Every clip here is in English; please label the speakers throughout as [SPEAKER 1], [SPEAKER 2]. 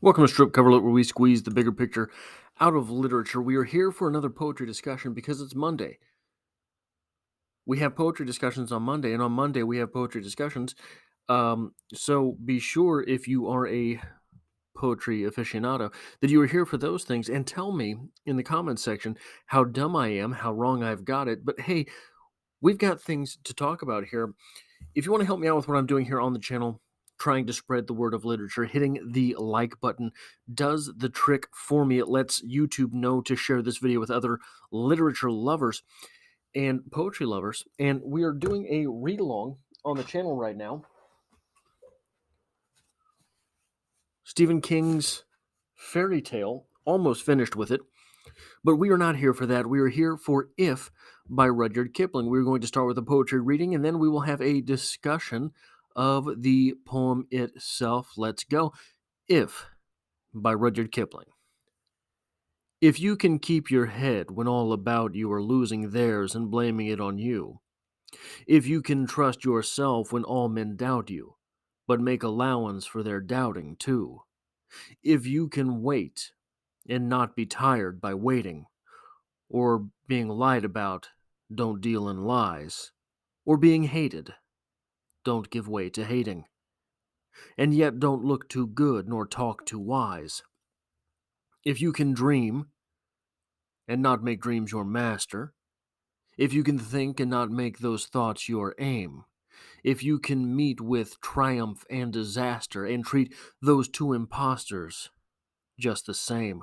[SPEAKER 1] Welcome to Strip Cover Lit, where we squeeze the bigger picture out of literature. We are here for another poetry discussion because it's Monday. We have poetry discussions on Monday, and on Monday we have poetry discussions. So be sure, if you are a poetry aficionado, that you are here for those things, and tell me in the comments section how dumb I am, how wrong I've got it. But hey, we've got things to talk about here. If you want to help me out with what I'm doing here on the channel, trying to spread the word of literature, hitting the like button does the trick for me. It lets YouTube know to share this video with other literature lovers and poetry lovers. And we are doing a read along on the channel right now. Stephen King's fairy tale, almost finished with it. But we are not here for that. We are here for If by Rudyard Kipling. We're going to start with a poetry reading, and then we will have a discussion of the poem itself. Let's go. If by Rudyard Kipling. If you can keep your head when all about you are losing theirs and blaming it on you, if you can trust yourself when all men doubt you, but make allowance for their doubting too, if you can wait and not be tired by waiting, or being lied about, don't deal in lies, or being hated, don't give way to hating, and yet don't look too good nor talk too wise. If you can dream and not make dreams your master, if you can think and not make those thoughts your aim, if you can meet with triumph and disaster and treat those two impostors just the same,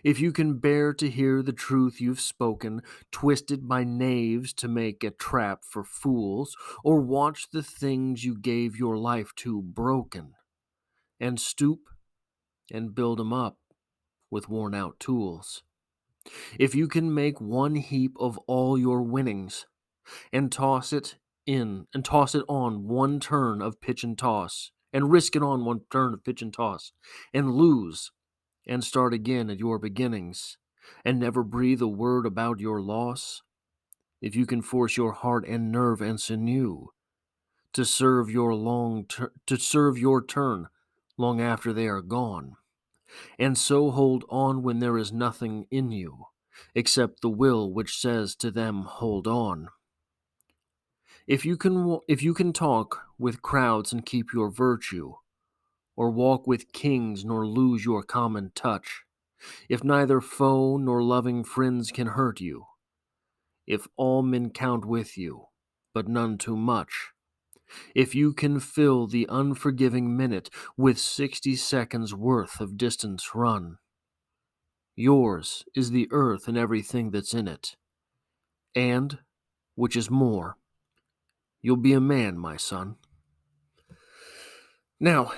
[SPEAKER 1] if you can bear to hear the truth you've spoken, twisted by knaves to make a trap for fools, or watch the things you gave your life to broken, and stoop and build 'em up with worn out tools. If you can make one heap of all your winnings, and toss it on one turn of pitch and toss, and risk it on one turn of pitch and toss, and lose and start again at your beginnings, and never breathe a word about your loss, if you can force your heart and nerve and sinew to serve your turn long after they are gone, and so hold on when there is nothing in you except the will which says to them, hold on. If you can talk with crowds and keep your virtue, or walk with kings nor lose your common touch, if neither foe nor loving friends can hurt you, if all men count with you, but none too much, if you can fill the unforgiving minute with 60 seconds worth of distance run, yours is the earth and everything that's in it, and, which is more, you'll be a man, my son. Now,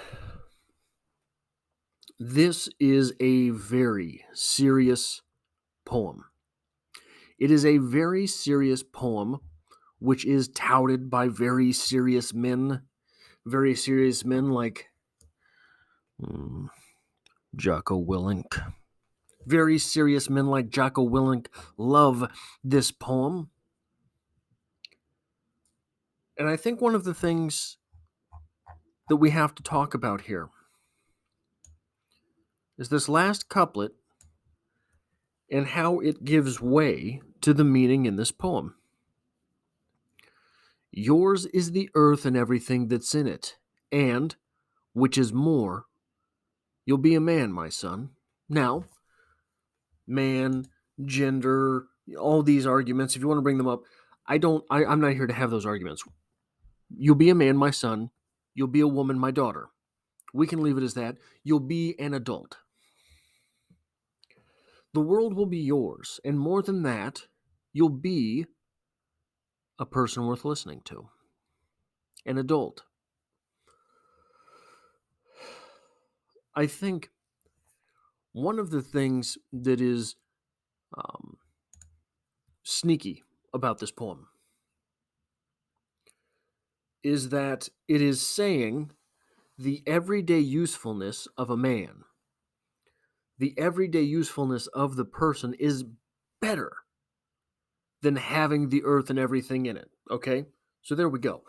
[SPEAKER 1] this is a very serious poem. It is a very serious poem which is touted by very serious men like Jocko Willink. Very serious men like Jocko Willink love this poem. And I think one of the things that we have to talk about here is this last couplet and how it gives way to the meaning in this poem. Yours is the earth and everything that's in it, and, which is more, you'll be a man, my son. Now, man, gender, all these arguments, if you want to bring them up, I'm not here to have those arguments. You'll be a man, my son. You'll be a woman, my daughter. We can leave it as that. You'll be an adult. The world will be yours, and more than that, you'll be a person worth listening to. An adult. I think one of the things that is sneaky about this poem is that it is saying the everyday usefulness of a man, the everyday usefulness of the person is better than having the earth and everything in it. Okay? So there we go.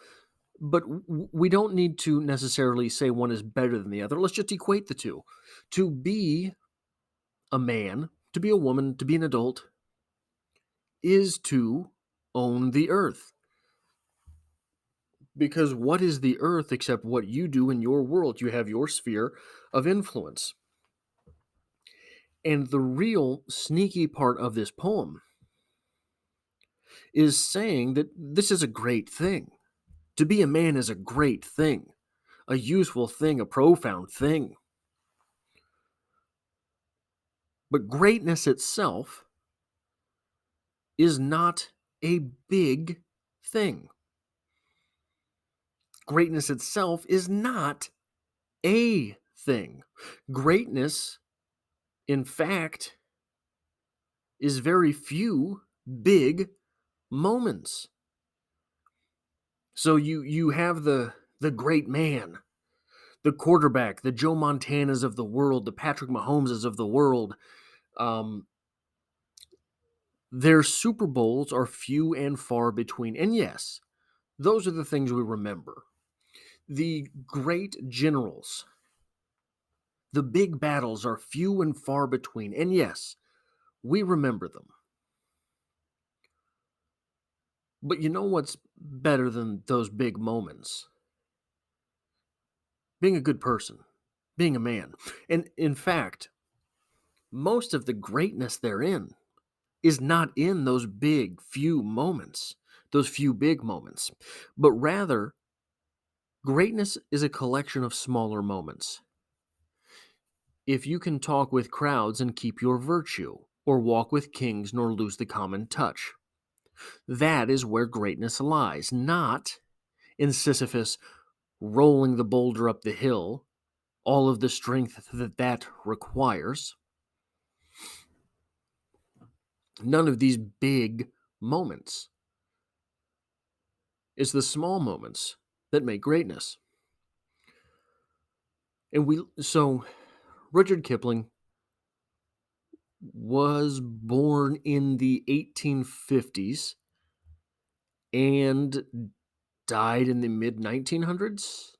[SPEAKER 1] But we don't need to necessarily say one is better than the other. Let's just equate the two. To be a man, to be a woman, to be an adult is to own the earth. Because what is the earth except what you do in your world? You have your sphere of influence. And the real sneaky part of this poem is saying that this is a great thing. To be a man is a great thing, a useful thing, a profound thing. But greatness itself is not a big thing. Greatness itself is not a thing. Greatness, in fact, is very few big moments. So you have the great man, the quarterback, the Joe Montanas of the world, the Patrick Mahomeses of the world. Their Super Bowls are few and far between. And yes, those are the things we remember. The great generals, the big battles are few and far between. And yes, we remember them. But you know what's better than those big moments? Being a good person, being a man. And in fact, most of the greatness therein is not in those big few moments, those few big moments, but rather greatness is a collection of smaller moments. If you can talk with crowds and keep your virtue, or walk with kings nor lose the common touch, that is where greatness lies, not in Sisyphus rolling the boulder up the hill, all of the strength that requires. None of these big moments. It's the small moments that make greatness. So Rudyard Kipling was born in the 1850s and died in the mid 1900s,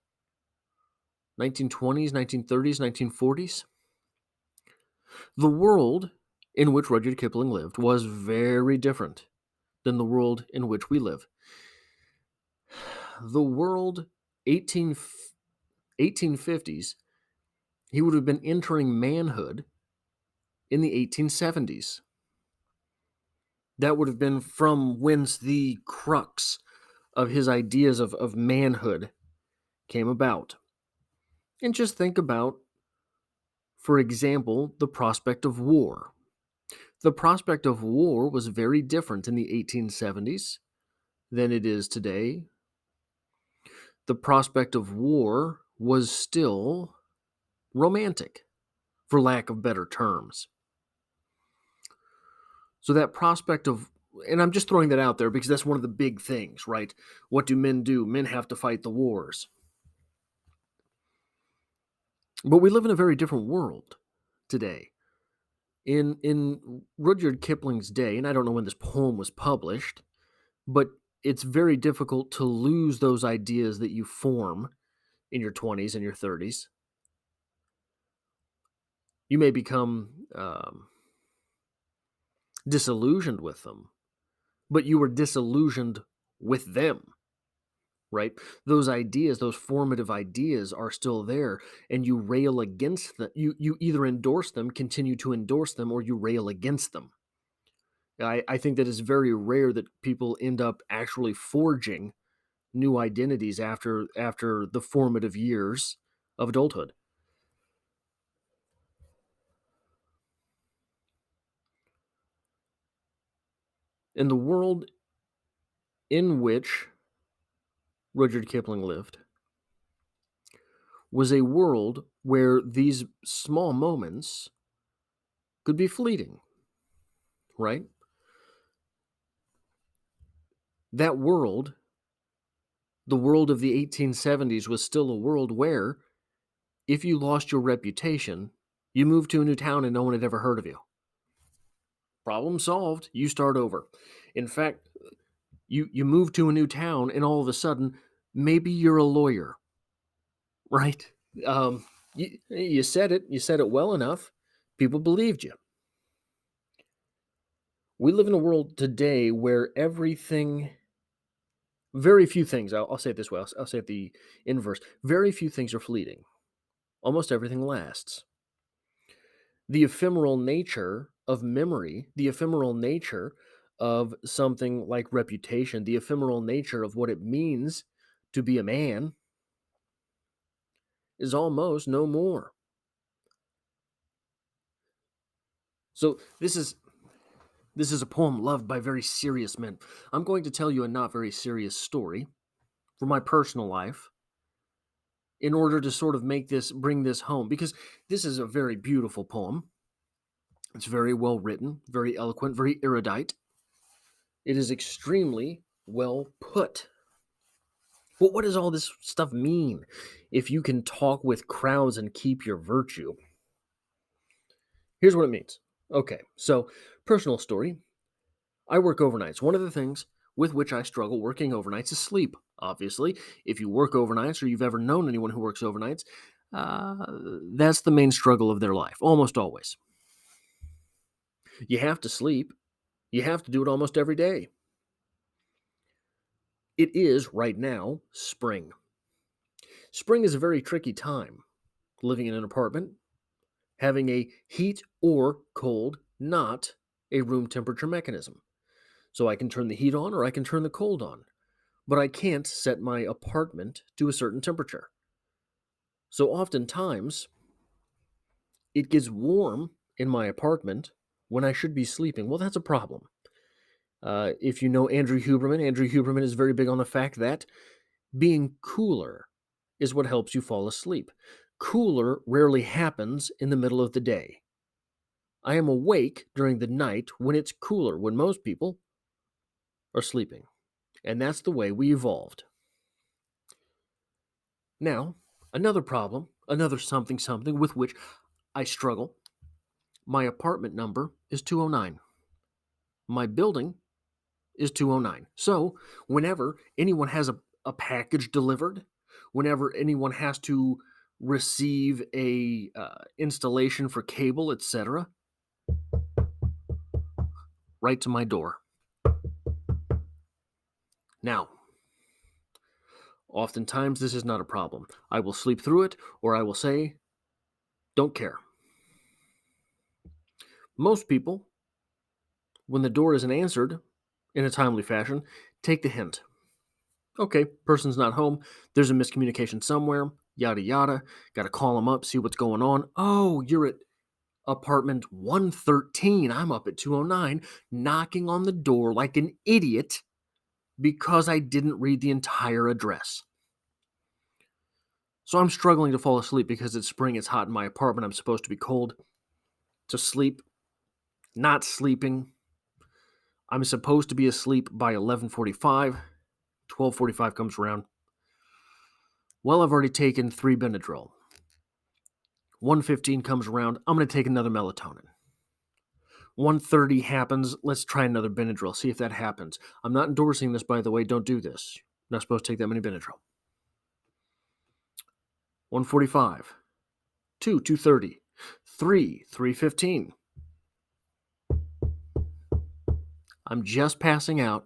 [SPEAKER 1] 1920s, 1930s, 1940s. The world in which Rudyard Kipling lived was very different than the world in which we live. The world 1850s, he would have been entering manhood in the 1870s. That would have been from whence the crux of his ideas of manhood came about. And just think about, for example, the prospect of war. The prospect of war was very different in the 1870s than it is today. The prospect of war was still romantic, for lack of better terms. So that prospect of, and I'm just throwing that out there because that's one of the big things, right? What do? Men have to fight the wars. But we live in a very different world today. In Rudyard Kipling's day, and I don't know when this poem was published, but it's very difficult to lose those ideas that you form in your 20s and your 30s. You may become disillusioned with them, but you were disillusioned with them, right? Those ideas, those formative ideas are still there, and you rail against them. You either endorse them, continue to endorse them, or you rail against them. I think that it's very rare that people end up actually forging new identities after the formative years of adulthood. In the world in which Rudyard Kipling lived was a world where these small moments could be fleeting, right? That world, the world of the 1870s, was still a world where if you lost your reputation, you moved to a new town and no one had ever heard of you. Problem solved. You start over. In fact, you move to a new town and all of a sudden Maybe you're a lawyer, right? You said it. You said it well enough. People believed you. We live in a world today where very few things, I'll say it this way, I'll say it the inverse. Very few things are fleeting. Almost everything lasts. The ephemeral nature of memory, the ephemeral nature of something like reputation, the ephemeral nature of what it means to be a man is almost no more. So this is a poem loved by very serious men. I'm going to tell you a not very serious story from my personal life in order to sort of bring this home, because this is a very beautiful poem. It's very well written, very eloquent, very erudite. It is extremely well put. But what does all this stuff mean if you can talk with crowds and keep your virtue? Here's what it means. Okay, so personal story. I work overnights. One of the things with which I struggle working overnights is sleep. Obviously, if you work overnights or you've ever known anyone who works overnights, uh, that's the main struggle of their life, almost always. You have to sleep. You have to do it almost every day. It is, right now, spring. Spring is a very tricky time. Living in an apartment, having a heat or cold, not a room temperature mechanism. So I can turn the heat on or I can turn the cold on, but I can't set my apartment to a certain temperature. So oftentimes, it gets warm in my apartment when I should be sleeping. Well, that's a problem. If you know Andrew Huberman is very big on the fact that being cooler is what helps you fall asleep. Cooler rarely happens in the middle of the day. I am awake during the night when it's cooler, when most people are sleeping. And that's the way we evolved. Now, another problem, another something with which I struggle. My apartment number is 209. My building is 209. So, whenever anyone has a package delivered, whenever anyone has to receive a installation for cable, etc., right to my door. Now, oftentimes this is not a problem. I will sleep through it, or I will say, don't care. Most people, when the door isn't answered in a timely fashion, take the hint. Okay, person's not home. There's a miscommunication somewhere. Yada yada. Got to call them up, see what's going on. Oh, you're at apartment 113. I'm up at 209, knocking on the door like an idiot because I didn't read the entire address. So I'm struggling to fall asleep because it's spring, it's hot in my apartment. I'm supposed to be cold. To sleep, not sleeping. I'm supposed to be asleep by 11:45. 12:45 comes around. Well, I've already taken 3 Benadryl. 1:15 comes around. I'm going to take another melatonin. 1:30 happens. Let's try another Benadryl. See if that happens. I'm not endorsing this, by the way. Don't do this. You're not supposed to take that many Benadryl. 1:45. 2, 2:30. 3, 3:15. I'm just passing out.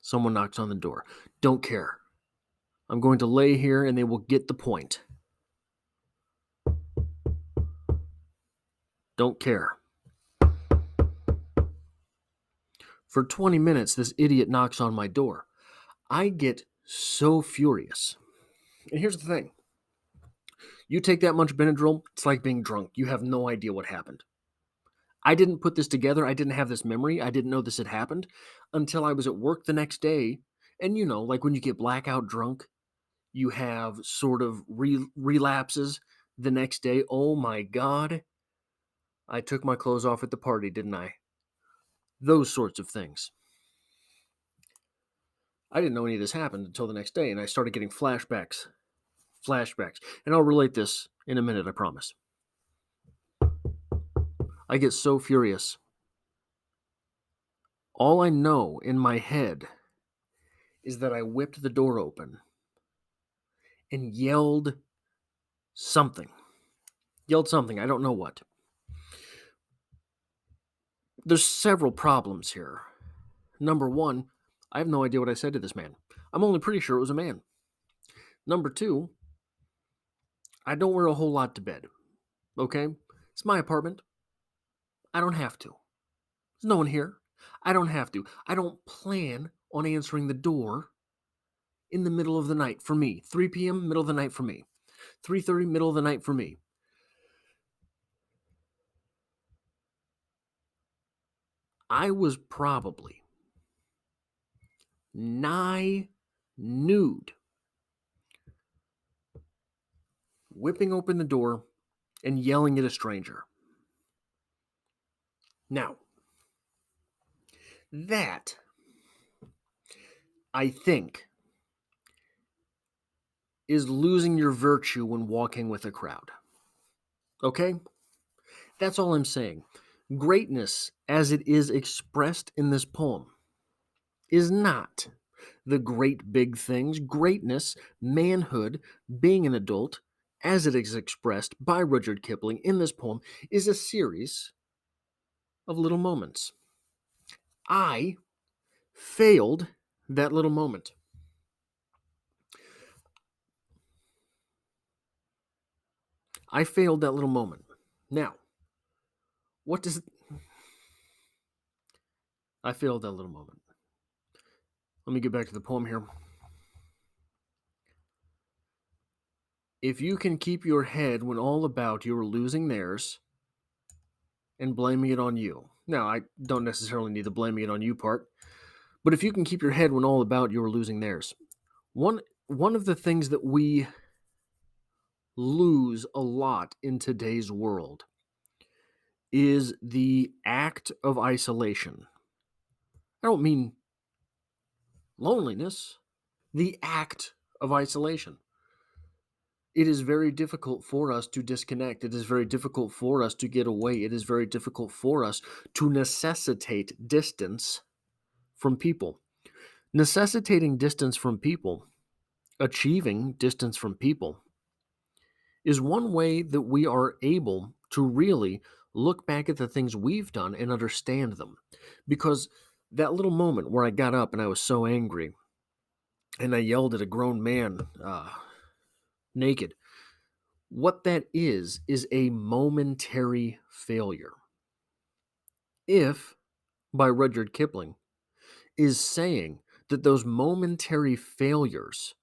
[SPEAKER 1] Someone knocks on the door. Don't care. I'm going to lay here and they will get the point. Don't care. For 20 minutes, this idiot knocks on my door. I get so furious. And here's the thing. You take that much Benadryl, it's like being drunk. You have no idea what happened. I didn't put this together. I didn't have this memory. I didn't know this had happened until I was at work the next day. And you know, like when you get blackout drunk, you have sort of relapses the next day. Oh my God. I took my clothes off at the party, didn't I? Those sorts of things. I didn't know any of this happened until the next day, and I started getting flashbacks. And I'll relate this in a minute, I promise. I get so furious. All I know in my head is that I whipped the door open and yelled something. Yelled something, I don't know what. There's several problems here. Number one, I have no idea what I said to this man. I'm only pretty sure it was a man. Number two, I don't wear a whole lot to bed. Okay? It's my apartment. I don't have to. There's no one here. I don't have to. I don't plan on answering the door in the middle of the night for me. 3 p.m., middle of the night for me. 3:30, middle of the night for me. I was probably nigh nude, whipping open the door and yelling at a stranger. Now, that, I think, is losing your virtue when walking with a crowd. Okay? That's all I'm saying. Greatness, as it is expressed in this poem, is not the great big things. Greatness, manhood, being an adult, as it is expressed by Rudyard Kipling in this poem, is a series of little moments. I failed that little moment. I failed that little moment. Now, what does it... I failed that little moment. Let me get back to the poem here. If you can keep your head when all about you are losing theirs and blaming it on you. Now, I don't necessarily need the blaming it on you part, but if you can keep your head when all about you are losing theirs. One of the things that we lose a lot in today's world is the act of isolation. I don't mean loneliness, the act of isolation. It is very difficult for us to disconnect. It is very difficult for us to get away. It is very difficult for us to necessitate distance from people. Necessitating distance from people, achieving distance from people, is one way that we are able to really look back at the things we've done and understand them. Because that little moment where I got up and I was so angry and I yelled at a grown man naked, what that is a momentary failure. If, by Rudyard Kipling, is saying that those momentary failures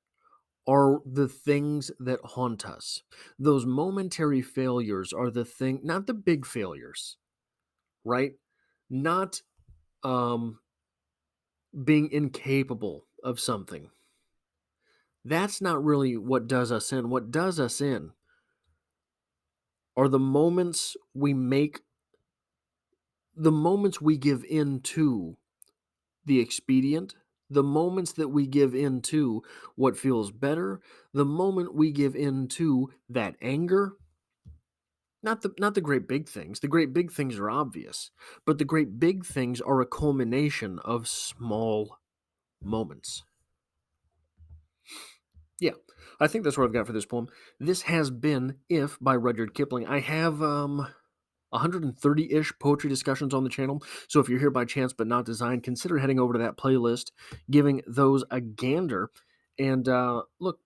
[SPEAKER 1] are the things that haunt us. Those momentary failures are the thing, not the big failures, right? Not being incapable of something. That's not really what does us in. What does us in are the moments we make, the moments we give in to the expedient, the moments that we give in to what feels better, the moment we give in to that anger. Not the great big things. The great big things are obvious, but the great big things are a culmination of small moments. Yeah, I think that's what I've got for this poem. This has been If by Rudyard Kipling. I have 130-ish poetry discussions on the channel, so if you're here by chance but not design, consider heading over to that playlist, giving those a gander. And look,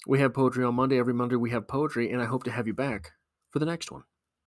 [SPEAKER 1] we have poetry on Monday. Every Monday we have poetry, and I hope to have you back for the next one.